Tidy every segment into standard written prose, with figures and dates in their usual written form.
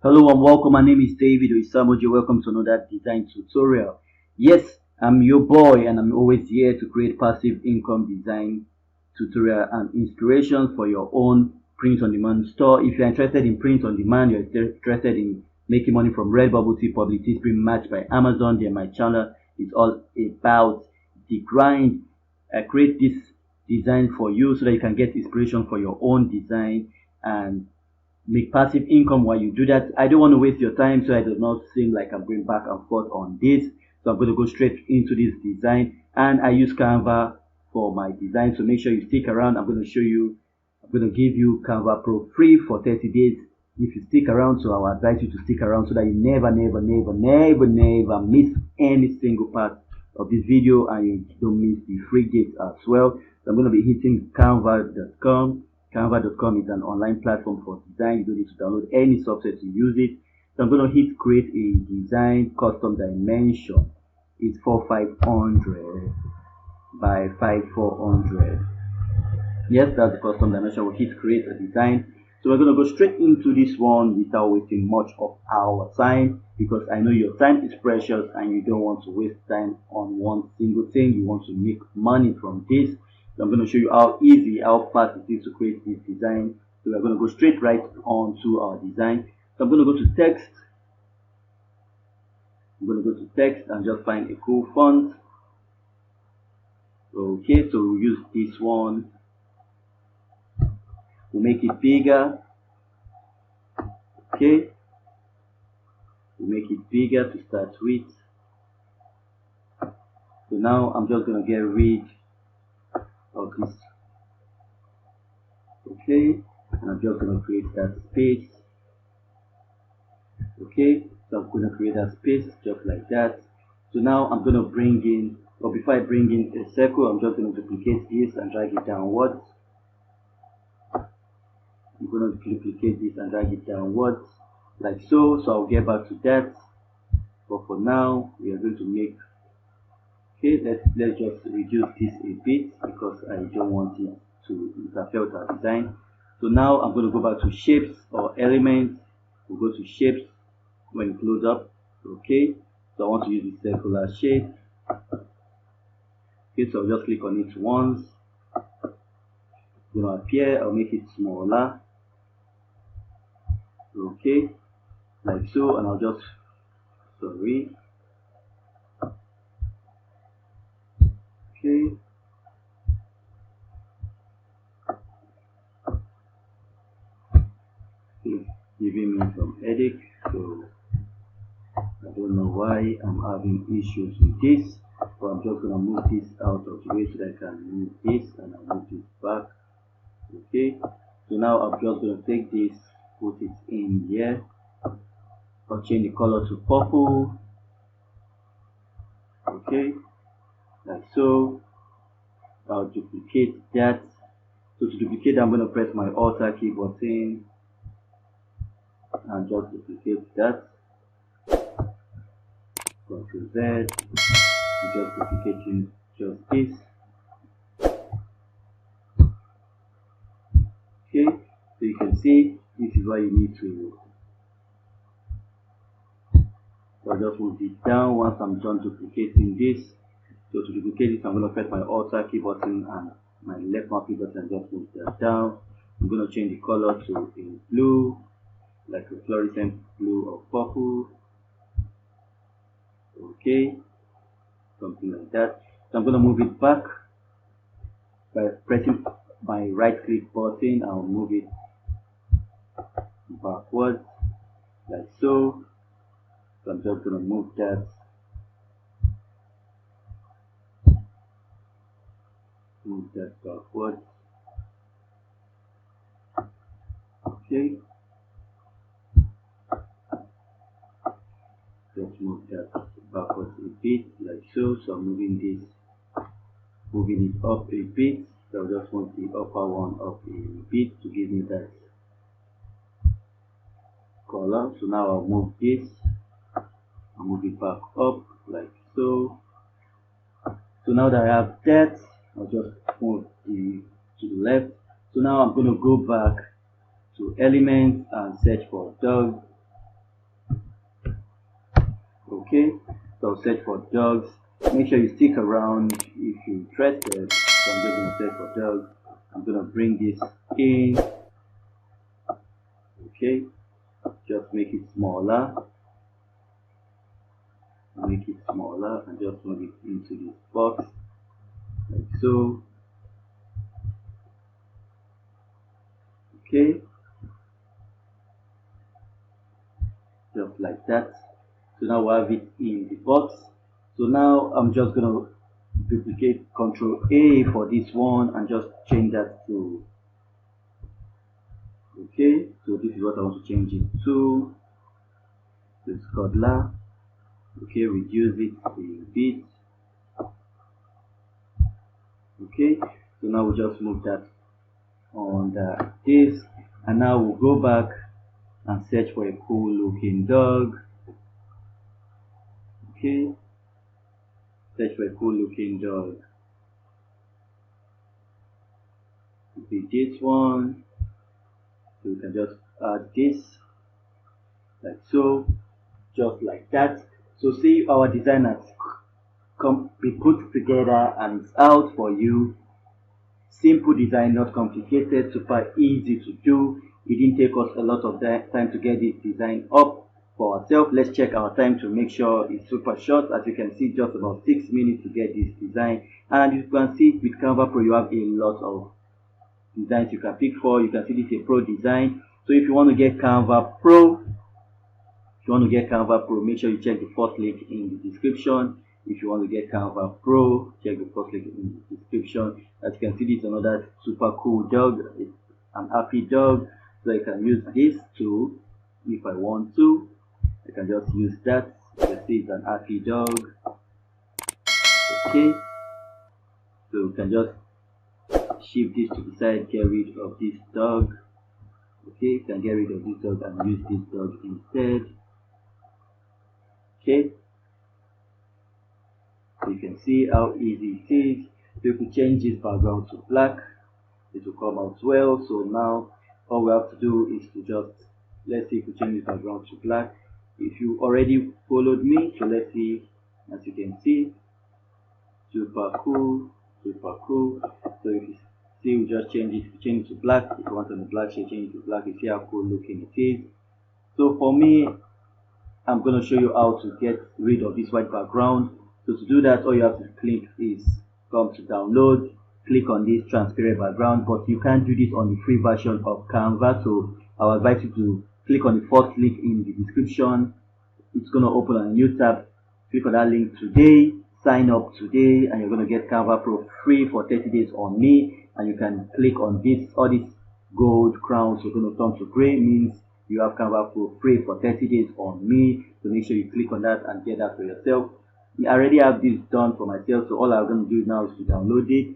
Hello and welcome. My name is David Oisamoje. Welcome to another design tutorial. Yes, I'm your boy and I'm always here to create passive income design tutorial and inspiration for your own print on demand store. If you're interested in print on demand, you're interested in making money from Redbubble, Public, Print Match by Amazon, then my channel is all about the grind. I create this design for you so that you can get inspiration for your own design and make passive income while you do that. I don't want to waste your time, so I does not seem like I'm going back and forth on this. So I'm going to go straight into this design, and I use Canva for my design. So make sure you stick around. I'm going to show you. I'm going to give you Canva Pro free for 30 days if you stick around. So I will advise you to stick around so that you never miss any single part of this video, and you don't miss the free gifts as well. So I'm going to be hitting canva.com. Canva.com is an online platform for design. You don't need to download any software to use it. So I'm going to hit create a design. Custom dimension is 4500 by 5400. Yes, that's the custom dimension. We'll hit create a design. So we're going to go straight into this one without wasting much of our time, because I know your time is precious and you don't want to waste time on one single thing. You want to make money from this. So I'm going to show you how easy, how fast it is to create this design. So we're going to go straight right on to our design. So I'm going to go to text. I'm going to go to text and just find a cool font. Okay, so we'll use this one. We'll make it bigger. Okay, we'll make it bigger to start with. So now I'm just going to get rid of this. Okay, and I'm just going to create that space. Okay, so I'm going to create that space just like that. So now I'm going to bring in, or before I bring in a circle, I'm just going to duplicate this and drag it downwards. I'm going to duplicate this and drag it downwards like so. So I'll get back to that. But for now, we are going to make. Okay, let's just reduce this a bit because I don't want it to interfere with our design. So now I'm going to go back to shapes or elements. We'll go to shapes when it loads up. Okay, so I want to use the circular shape. Okay, so I'll just click on it once. It's going to appear. I'll make it smaller. Okay, like so, and I'll just okay. It's giving me some headache, so I don't know why I'm having issues with this, but I'm just gonna move this out of the way so that I can move this, and I'll move this back. Okay, so now I'm just gonna take this, put it in here. I'll change the color to purple. Okay, like so. I'll duplicate that. So to duplicate, I'm gonna press my Alt key button and just duplicate that. Ctrl Z, just duplicating just this. Okay, so you can see this is what you need to. So I'll just move it down once I'm done duplicating this. So to duplicate this, I'm going to press my Alt key button and my left mouse key button and just move that down. I'm going to change the color to a blue, like a fluorescent blue or purple. Okay, something like that. So I'm going to move it back by pressing my right click button. I'll move it backwards like so. So I'm just going to move that. Move that backwards. Okay. Just move that backwards a bit like so. So I'm moving this, moving it up a bit. So I just want the upper one up a bit to give me that color. So now I'll move this. I'll move it back up like so. So now that I have that, I'll just move to the left. So now I'm going to go back to elements and search for dog. Okay, so search for dogs. Make sure you stick around if you're interested. So I'm just gonna search for dogs. I'm gonna bring this in. Okay, just make it smaller. Make it smaller and just move it into this box like so. Okay, just like that. So now we have it in the box. So now I'm just gonna duplicate Control A for this one and just change that to, okay, so this is what I want to change it to. This Scodler. Okay, reduce it a bit. Okay, so now we just move that on the disk, and now we'll go back and search for a cool looking dog. Okay, search for a cool looking dog. It'll be this one. So we can just add this like so, just like that. So see, our design has be put together and it's out for you. Simple design, not complicated, super easy to do. It didn't take us a lot of time to get this design up for ourselves. Let's check our time to make sure it's super short. As you can see, just about 6 minutes to get this design. And you can see with Canva Pro, you have a lot of designs you can pick for. You can see this is a pro design. So if you want to get Canva Pro, make sure you check the first link in the description. If you want to get Canva Pro, check the first link in the description. As you can see, this is another super cool dog. It's an happy dog. So I can use this too if I want to. I can just use that. You can see it's an happy dog. Okay. So you can just shift this to the side, get rid of this dog. Okay, you can get rid of this dog and use this dog instead. Okay, so you can see how easy it is. So if we change this background to black, it will come out well. So now all we have to do is to just, let's see if we change this background to black. If you already followed me, so let's see, as you can see, super cool, super cool. So if you see, we just change it to black. If you want on the black shade, change it to black. You see how cool looking it is. So for me, I'm going to show you how to get rid of this white background. So to do that, all you have to click is come to download, click on this transparent background, but you can't do this on the free version of Canva. So I'll advise you to click on the first link in the description. It's going to open a new tab. Click on that link today, sign up today, and you're going to get Canva Pro free for 30 days on me. And you can click on this, all these gold crowns are going to turn to gray, means you have Canva Pro free for 30 days on me. So make sure you click on that and get that for yourself. I already have this done for myself, so all I'm going to do now is to download it.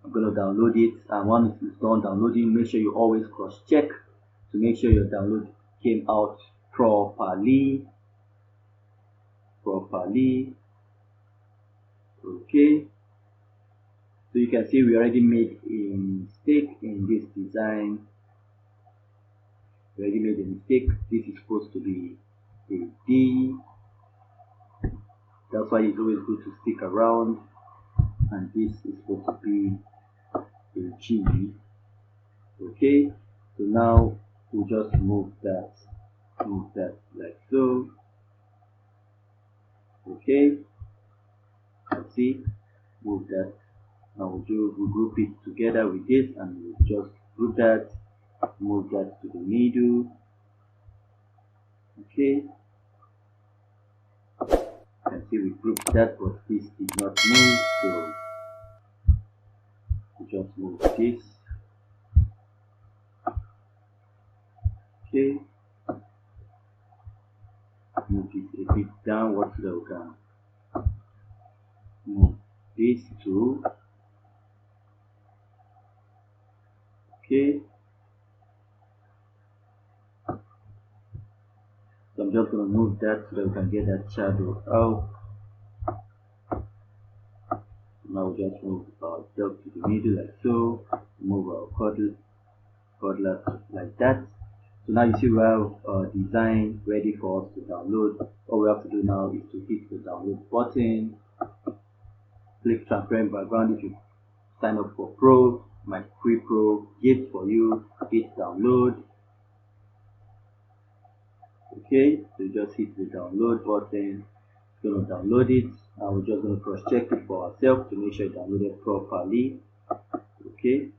I'm going to download it, and once it's done downloading, make sure you always cross check to make sure your download came out properly. Okay, so you can see we already made a mistake in this design. We already made a mistake. This is supposed to be a D. That's why it's always good to stick around. And this is supposed to be a G. Okay, so now we'll just move that like so. Okay, see, move that. Now we'll group it together with this, and we'll just group that, move that to the middle. Okay, you can see we grouped that, but this did not move, so we just move this. Okay, move this a bit downwards so that we can move this too. Okay, so I'm just going to move that so that we can get that shadow out. Now we just move our dog to the middle like so, move our cuddler like that. So now you see we have design ready for us to download. All we have to do now is to hit the download button, click transparent background if you sign up for Pro, my free Pro gift for you, hit download. Okay, so you just hit the download button, it's going to download it, and we're just going to cross check it for ourselves to make sure it downloaded properly. Okay,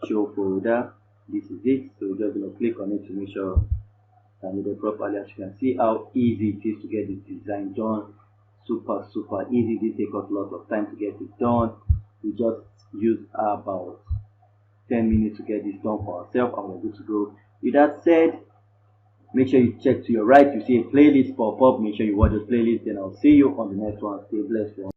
show folder, this is it. So we're just going to click on it to make sure it's downloaded properly. As you can see how easy it is to get this design done. Super easy. It didn't take us a lot of time to get it done. We just use about 10 minutes to get this done for ourselves, and we're good to go. With that said, make sure you check to your right, you see a playlist pop up. Make sure you watch the playlist, and I'll see you on the next one. Stay blessed.